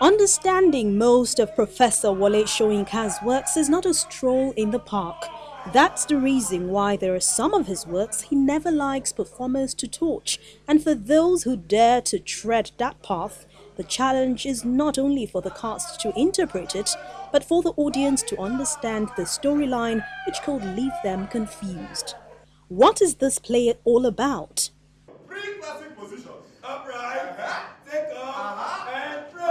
Understanding most of Professor Wole Soyinka's works is not a stroll in the park. That's the reason why there are some of his works he never likes performers to torch, and for those who dare to tread that path, the challenge is not only for the cast to interpret it, but for the audience to understand the storyline which could leave them confused. What is this play all about? Three classic positions. Upright, take off, and throw.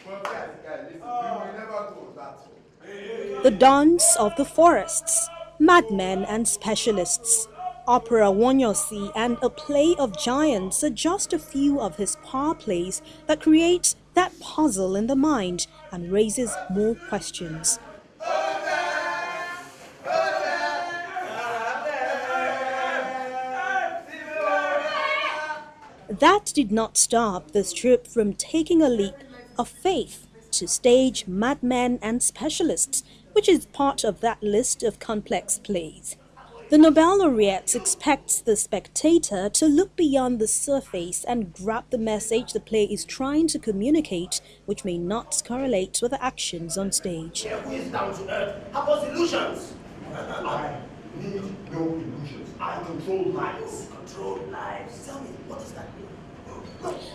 Well, guys, listen, we will never go that way. The Dance of the Forests, Madmen and Specialists, Opera Wonyosi and A Play of Giants are just a few of his power plays that create that puzzle in the mind and raises more questions. That did not stop this troupe from taking a leap of faith to stage Madmen and Specialists, which is part of that list of complex plays. The Nobel laureate expects the spectator to look beyond the surface and grab the message the play is trying to communicate, which may not correlate with the actions on stage. Who is down to earth? How about illusions? I need no illusions. I control lives. Control lives. Tell me, what does that mean?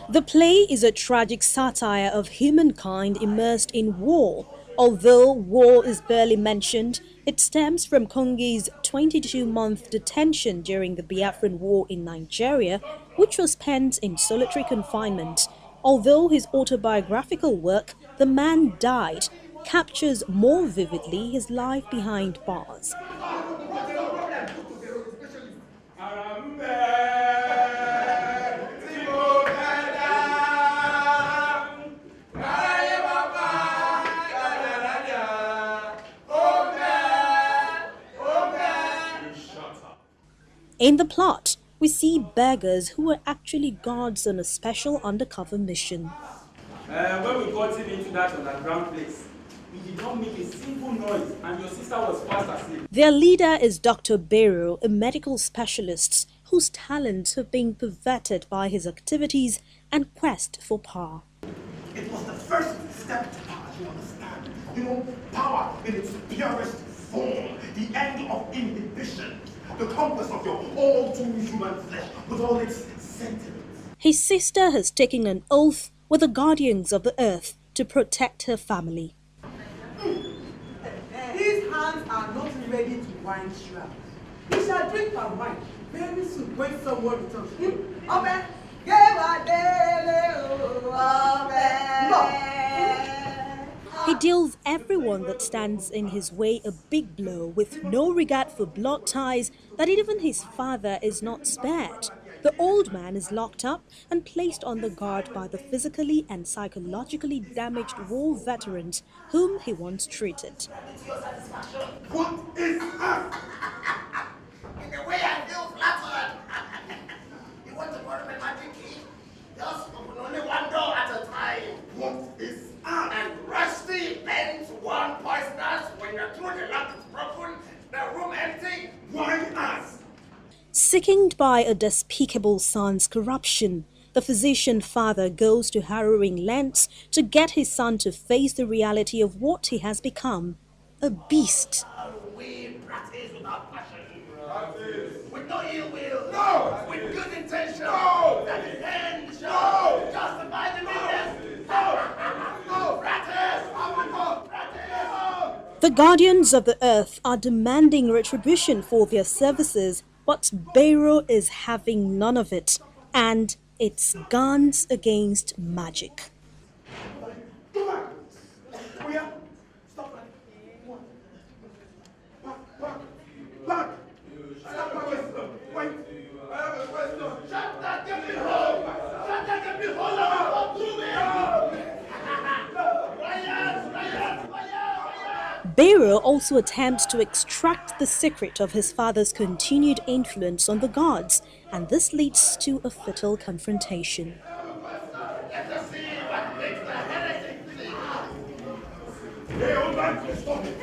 The play is a tragic satire of humankind immersed in war. Although war is barely mentioned, it stems from Kongi's 22-month detention during the Biafran War in Nigeria, which was spent in solitary confinement. Although his autobiographical work, The Man Died, captures more vividly his life behind bars. In the plot, we see beggars who were actually guards on a special undercover mission. When we got him into that underground place, he did not make a single noise and your sister was fast asleep. Their leader is Dr. Bero, a medical specialist whose talents have been perverted by his activities and quest for power. It was the first step to power, you understand? You know, power in its purest form, the end of inhibition, the conquest of your all too human flesh with all its sentiments. His sister has taken an oath with the guardians of the earth to protect her family. These hands are not ready to wind shrouds. We shall drink palm wine very soon when someone returns. Amen. He deals everyone that stands in his way a big blow with no regard for blood ties that even his father is not spared. The old man is locked up and placed on the guard by the physically and psychologically damaged war veterans whom he once treated. What is that? In a way, I feel flattered. You want to borrow my magic key? Just open only one door at a time. What is that? And Rusty bends one poisonous. When you're through, the lock is broken, the room empty. Why us? Sickened by a despicable son's corruption, the physician father goes to harrowing lengths to get his son to face the reality of what he has become, a beast. We practice without passion. Practice. With no ill will. No. With good intention. No. That the end No. shall justify the means. No. Practice. Practice. The guardians of the earth are demanding retribution for their services, but Bero is having none of it, and it's guns against magic. Go back. We are. Stop that. Back. Stop that. Wait. I have a question. Shut that gaping hole. Shut that gaping hole. Come through me. Riot. Bero also attempts to extract the secret of his father's continued influence on the gods, and this leads to a fatal confrontation. Let us see what makes the heretic flee. Hey, hold on. Stop it.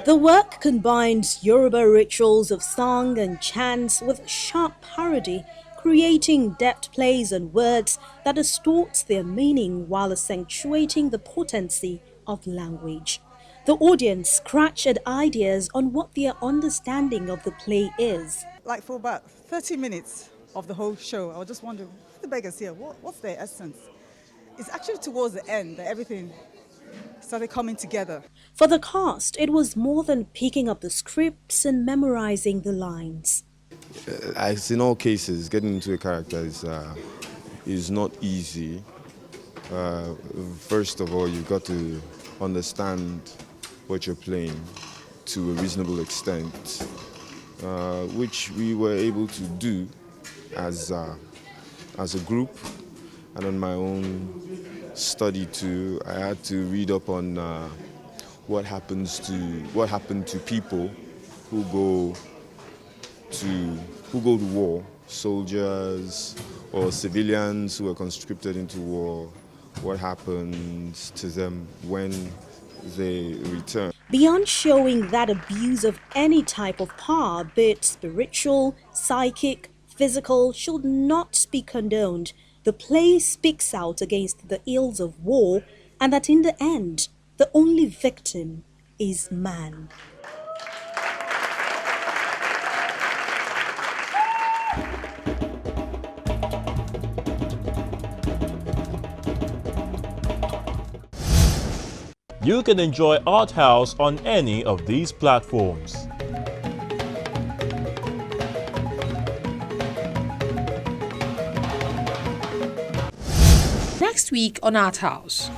The work combines Yoruba rituals of song and chants with sharp parody, creating deft plays on words that distort their meaning while accentuating the potency of language. The audience scratch at ideas on what their understanding of the play is. Like for about 30 minutes of the whole show, I was just wondering, who the beggars here? What's their essence? It's actually towards the end that everything started coming together. For the cast, it was more than picking up the scripts and memorizing the lines. As in all cases, getting into a character is not easy. First of all, you've got to understand what you're playing to a reasonable extent, which we were able to do as a group, and on my own study too. I had to read up on what happened to people who go to war, soldiers or civilians who are conscripted into war. What happens to them when they return? Beyond showing that abuse of any type of power, be it spiritual, psychic, physical, should not be condoned, the play speaks out against the ills of war, and that in the end, the only victim is man. You can enjoy Art House on any of these platforms. Next week on Art House.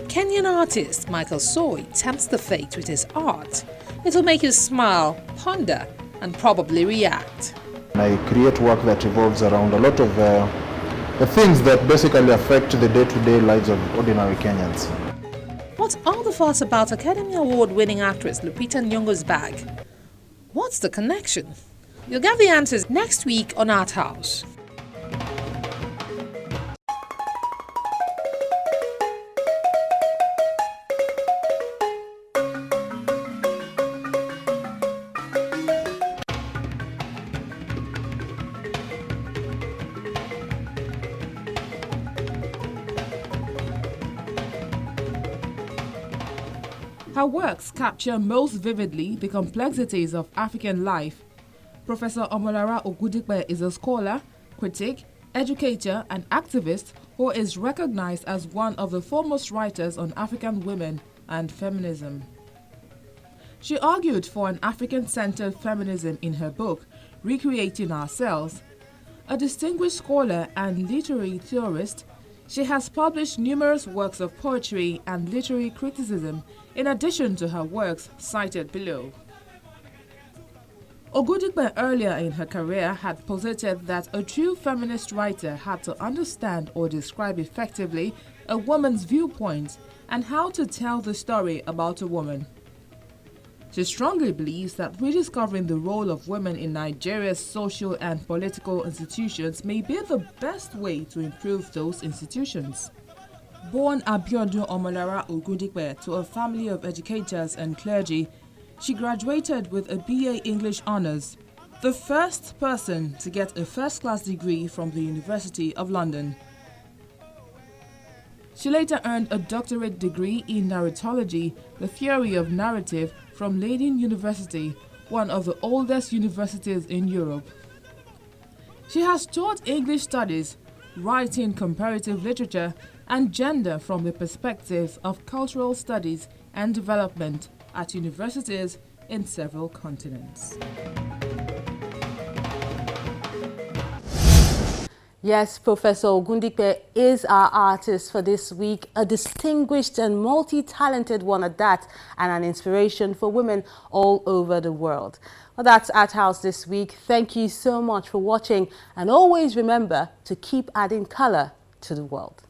Kenyan artist Michael Soy tempts the fate with his art. It'll make you smile, ponder, and probably react. I create work that revolves around a lot of the things that basically affect the day-to-day lives of ordinary Kenyans. What's all the fuss about Academy Award-winning actress Lupita Nyong'o's bag? What's the connection? You'll get the answers next week on Art House. Her works capture most vividly the complexities of African life. Professor Omolara Ogudikpe is a scholar, critic, educator, and activist who is recognized as one of the foremost writers on African women and feminism. She argued for an African-centered feminism in her book, Recreating Ourselves. A distinguished scholar and literary theorist, she has published numerous works of poetry and literary criticism in addition to her works cited below. Ogudikpe earlier in her career had posited that a true feminist writer had to understand or describe effectively a woman's viewpoint and how to tell the story about a woman. She strongly believes that rediscovering the role of women in Nigeria's social and political institutions may be the best way to improve those institutions. Born Abiodun Omolara Ogudikpe to a family of educators and clergy, she graduated with a BA English Honours, the first person to get a first-class degree from the University of London. She later earned a doctorate degree in narratology, the theory of narrative, from Leiden University, one of the oldest universities in Europe. She has taught English studies, writing comparative literature, and gender from the perspectives of cultural studies and development at universities in several continents. Yes, Professor Ogudikpe is our artist for this week, a distinguished and multi-talented one at that, and an inspiration for women all over the world. Well, that's Art House this week. Thank you so much for watching, and always remember to keep adding color to the world.